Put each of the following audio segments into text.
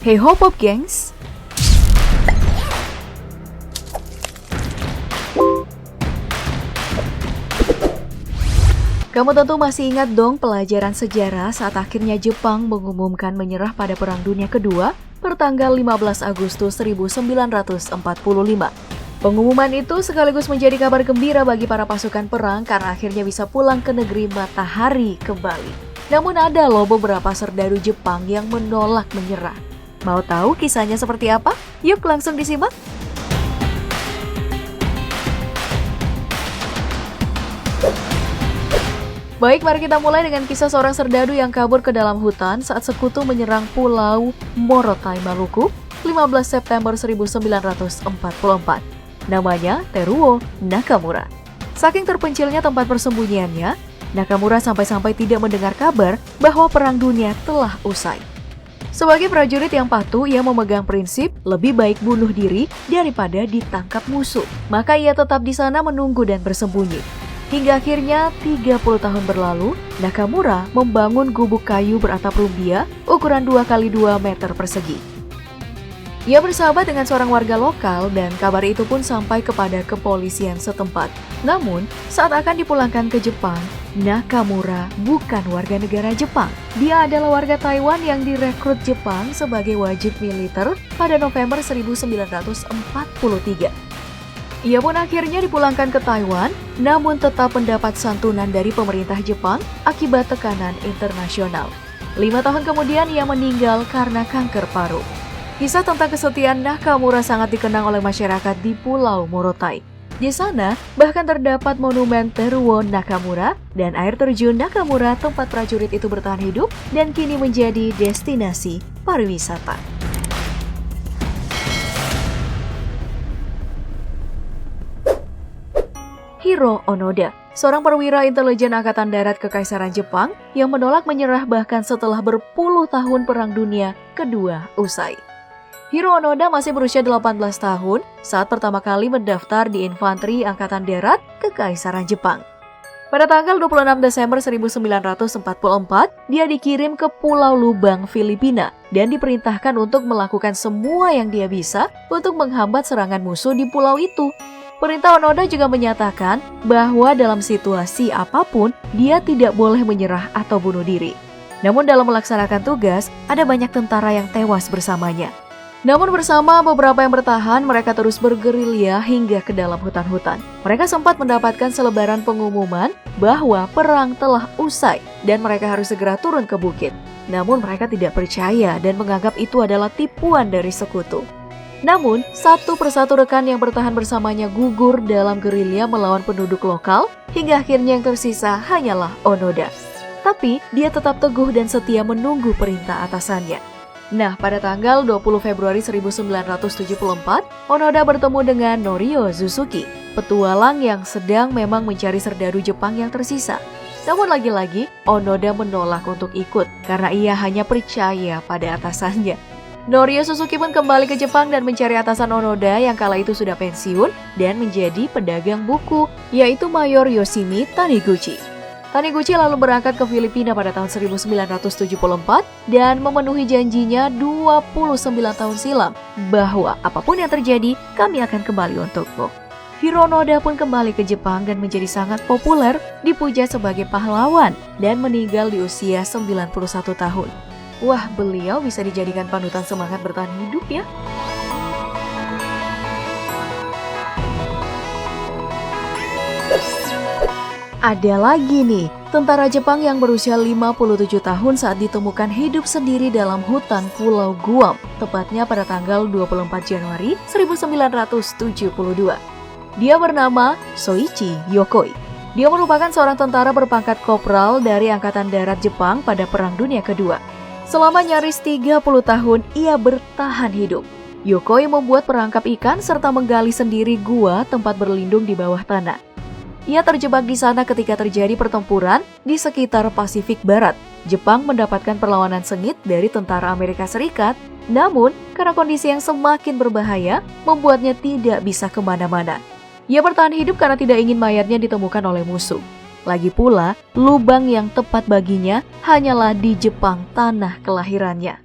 Hey ho Pop gengs! Kamu tentu masih ingat dong pelajaran sejarah saat akhirnya Jepang mengumumkan menyerah pada Perang Dunia Kedua pertanggal 15 Agustus 1945. Pengumuman itu sekaligus menjadi kabar gembira bagi para pasukan perang karena akhirnya bisa pulang ke negeri matahari kembali. Namun ada loh beberapa serdadu Jepang yang menolak menyerah. Mau tahu kisahnya seperti apa? Yuk langsung disimak! Baik, mari kita mulai dengan kisah seorang serdadu yang kabur ke dalam hutan saat sekutu menyerang Pulau Morotai, Maluku, 15 September 1944. Namanya Teruo Nakamura. Saking terpencilnya tempat persembunyiannya, Nakamura sampai-sampai tidak mendengar kabar bahwa Perang Dunia telah usai. Sebagai prajurit yang patuh, ia memegang prinsip lebih baik bunuh diri daripada ditangkap musuh. Maka ia tetap di sana menunggu dan bersembunyi. Hingga akhirnya 30 tahun berlalu, Nakamura membangun gubuk kayu beratap rumbia ukuran 2x2 meter persegi. Ia bersahabat dengan seorang warga lokal dan kabar itu pun sampai kepada kepolisian setempat. Namun, saat akan dipulangkan ke Jepang, Nakamura bukan warga negara Jepang. Dia adalah warga Taiwan yang direkrut Jepang sebagai wajib militer pada November 1943. Ia pun akhirnya dipulangkan ke Taiwan, namun tetap mendapat santunan dari pemerintah Jepang akibat tekanan internasional. 5 tahun kemudian ia meninggal karena kanker paru. Kisah tentang kesetiaan Nakamura sangat dikenang oleh masyarakat di Pulau Morotai. Di sana, bahkan terdapat monumen Teruo Nakamura dan air terjun Nakamura tempat prajurit itu bertahan hidup dan kini menjadi destinasi pariwisata. Hiro Onoda, seorang perwira intelijen Angkatan Darat Kekaisaran Jepang yang menolak menyerah bahkan setelah berpuluh tahun Perang Dunia Kedua usai. Hiro Onoda masih berusia 18 tahun saat pertama kali mendaftar di infanteri Angkatan Darat Kekaisaran Jepang. Pada tanggal 26 Desember 1944, dia dikirim ke Pulau Lubang, Filipina dan diperintahkan untuk melakukan semua yang dia bisa untuk menghambat serangan musuh di pulau itu. Perintah Onoda juga menyatakan bahwa dalam situasi apapun, dia tidak boleh menyerah atau bunuh diri. Namun dalam melaksanakan tugas, ada banyak tentara yang tewas bersamanya. Namun bersama beberapa yang bertahan, mereka terus bergerilya hingga ke dalam hutan-hutan. Mereka sempat mendapatkan selebaran pengumuman bahwa perang telah usai dan mereka harus segera turun ke bukit. Namun mereka tidak percaya dan menganggap itu adalah tipuan dari sekutu. Namun, satu persatu rekan yang bertahan bersamanya gugur dalam gerilya melawan penduduk lokal, hingga akhirnya yang tersisa hanyalah Onoda. Tapi, dia tetap teguh dan setia menunggu perintah atasannya. Nah, pada tanggal 20 Februari 1974, Onoda bertemu dengan Norio Suzuki, petualang yang sedang memang mencari serdadu Jepang yang tersisa. Namun lagi-lagi, Onoda menolak untuk ikut karena ia hanya percaya pada atasannya. Norio Suzuki pun kembali ke Jepang dan mencari atasan Onoda yang kala itu sudah pensiun dan menjadi pedagang buku, yaitu Mayor Yoshimi Taniguchi. Taniguchi lalu berangkat ke Filipina pada tahun 1974 dan memenuhi janjinya 29 tahun silam bahwa apapun yang terjadi, kami akan kembali untukmu. Hiro Onoda pun kembali ke Jepang dan menjadi sangat populer, dipuja sebagai pahlawan dan meninggal di usia 91 tahun. Wah, beliau bisa dijadikan panutan semangat bertahan hidup ya. Ada lagi nih, tentara Jepang yang berusia 57 tahun saat ditemukan hidup sendiri dalam hutan Pulau Guam, tepatnya pada tanggal 24 Januari 1972. Dia bernama Soichi Yokoi. Dia merupakan seorang tentara berpangkat kopral dari Angkatan Darat Jepang pada Perang Dunia Kedua. Selama nyaris 30 tahun, ia bertahan hidup. Yokoi membuat perangkap ikan serta menggali sendiri gua tempat berlindung di bawah tanah. Ia terjebak di sana ketika terjadi pertempuran di sekitar Pasifik Barat. Jepang mendapatkan perlawanan sengit dari tentara Amerika Serikat, namun karena kondisi yang semakin berbahaya, membuatnya tidak bisa kemana-mana. Ia bertahan hidup karena tidak ingin mayatnya ditemukan oleh musuh. Lagi pula, lubang yang tepat baginya hanyalah di Jepang, tanah kelahirannya.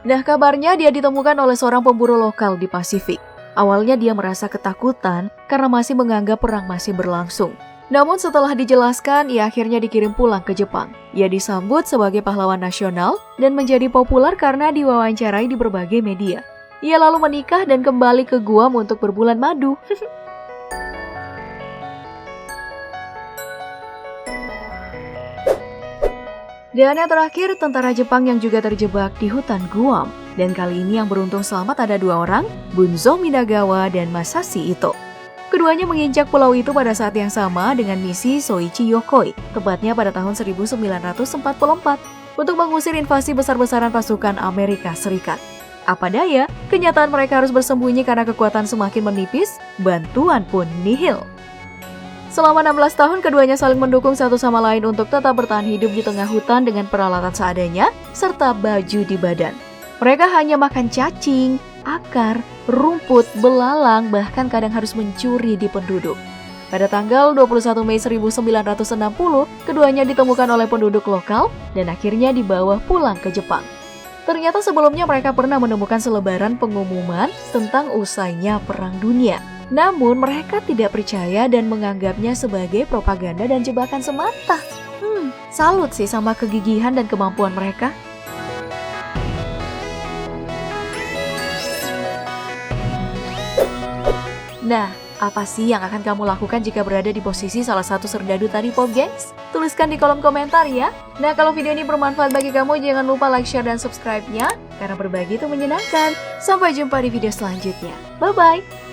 Nah, kabarnya dia ditemukan oleh seorang pemburu lokal di Pasifik. Awalnya dia merasa ketakutan karena masih menganggap perang masih berlangsung. Namun setelah dijelaskan, ia akhirnya dikirim pulang ke Jepang. Ia disambut sebagai pahlawan nasional dan menjadi populer karena diwawancarai di berbagai media. Ia lalu menikah dan kembali ke Guam untuk berbulan madu. Dan yang terakhir, tentara Jepang yang juga terjebak di hutan Guam. Dan kali ini yang beruntung selamat ada 2 orang, Bunzo Minagawa dan Masashi Ito. Keduanya menginjak pulau itu pada saat yang sama dengan misi Soichi Yokoi, tepatnya pada tahun 1944, untuk mengusir invasi besar-besaran pasukan Amerika Serikat. Apa daya, kenyataan mereka harus bersembunyi karena kekuatan semakin menipis, bantuan pun nihil. Selama 16 tahun, keduanya saling mendukung satu sama lain untuk tetap bertahan hidup di tengah hutan dengan peralatan seadanya, serta baju di badan. Mereka hanya makan cacing, akar, rumput, belalang, bahkan kadang harus mencuri di penduduk. Pada tanggal 21 Mei 1960, keduanya ditemukan oleh penduduk lokal dan akhirnya dibawa pulang ke Jepang. Ternyata sebelumnya mereka pernah menemukan selebaran pengumuman tentang usainya Perang Dunia. Namun mereka tidak percaya dan menganggapnya sebagai propaganda dan jebakan semata. Salut sih sama kegigihan dan kemampuan mereka. Nah, apa sih yang akan kamu lakukan jika berada di posisi salah satu serdadu tadi, Pop Gengs? Tuliskan di kolom komentar ya. Nah, kalau video ini bermanfaat bagi kamu, jangan lupa like, share, dan subscribe-nya. Karena berbagi itu menyenangkan. Sampai jumpa di video selanjutnya. Bye-bye!